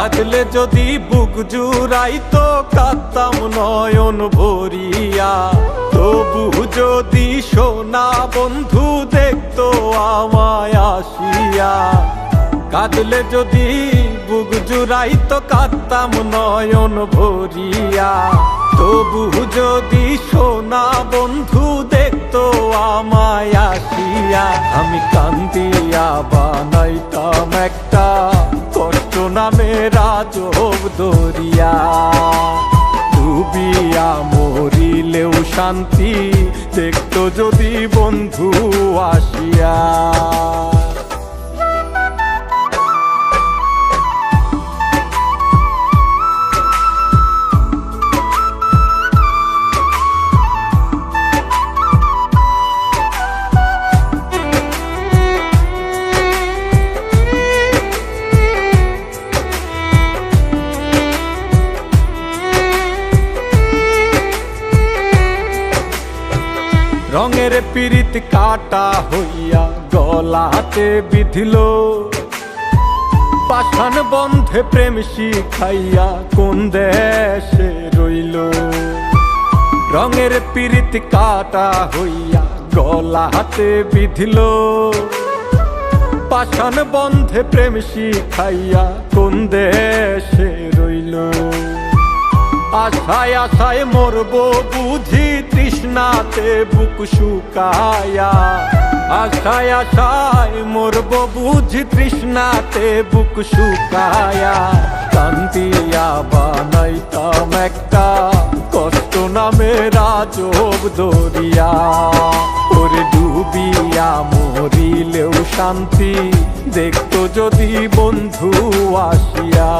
কাঁদলে যদি বুক জুড়াইতো কাঁদতাম নয়ন ভরিয়া। তবু যদি সোনা বন্ধু দেখতো আমায় আসিয়া। কাঁদলে যদি বুক জুড়াইতো কাঁদতাম নয়ন ভরিয়া। তবু যদি সোনা বন্ধু দেখতো আমায় আসিয়া। আমি কান্দিয়া বানাইতাম একটা কষ্ট নামের আজব দরিয়া। ডুবিয়া মরিলেও শান্তি দেখতো যদি বন্ধু আসিয়া। রঙের পিরিত কাটা হইয়া গলাতে বিধিল। পাষাণ বন্ধে প্রেম শিখাইয়া কোন দেশে রইল। রঙের পিরিত কাটা হইয়া গলাতে বিধিল। পাষাণ বন্ধে প্রেম শিখাইয়া কোন দেশে রইল। আশায় আশায় মরবো বুঝি তৃষ্ণাতে বুক শুকায়া। আশায় আশায় মরবো বুঝি তৃষ্ণাতে বুক শুকায়া। কান্দিয়া বানাইতাম একটা কষ্ট নামের আজব দরিয়া। ওরে ডুবিয়া মরিলেও শান্তি দেখতো যদি বন্ধু আসিয়া।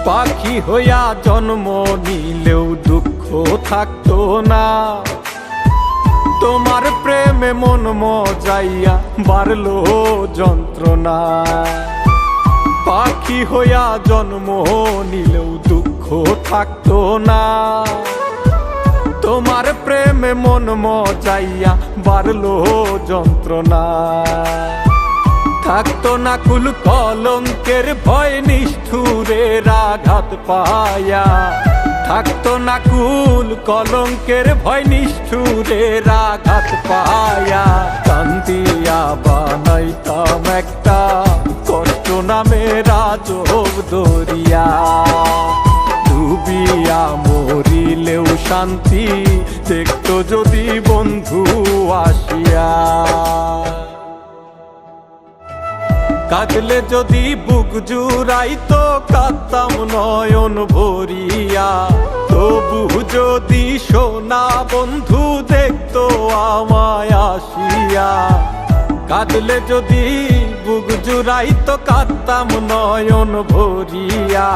পাখি হইয়া জন্ম নিলেও দুঃখ থাকতো না। তোমার প্রেমে মন মজাইয়া বাড়লো যন্ত্রণা। পাখি হইয়া জন্ম নিলেও দুঃখ থাকতো না। তোমার প্রেমে মন মজাইয়া বাড়লো যন্ত্রণা। থাকতো না কুল কলঙ্কের ভয় নিষ্ঠুরের আঘাত পায়া। থাকতো না কুল কলঙ্কের ভয় নিষ্ঠুরের আঘাত পায়া। কান্দিয়া বানাইতাম একটা কষ্ট নামের আজব দরিয়া। ডুবিয়া মরিলেও শান্তি দেখতো যদি বন্ধু আসিয়া। কাঁদলে যদি বুক জুড়াইতো কাঁদতাম নয়ন ভরিয়া। তবু যদি সোনা বন্ধু দেখতো আমায় আসিয়া। কাঁদলে যদি বুক জুড়াইতো কাঁদতাম নয়ন ভরিয়া।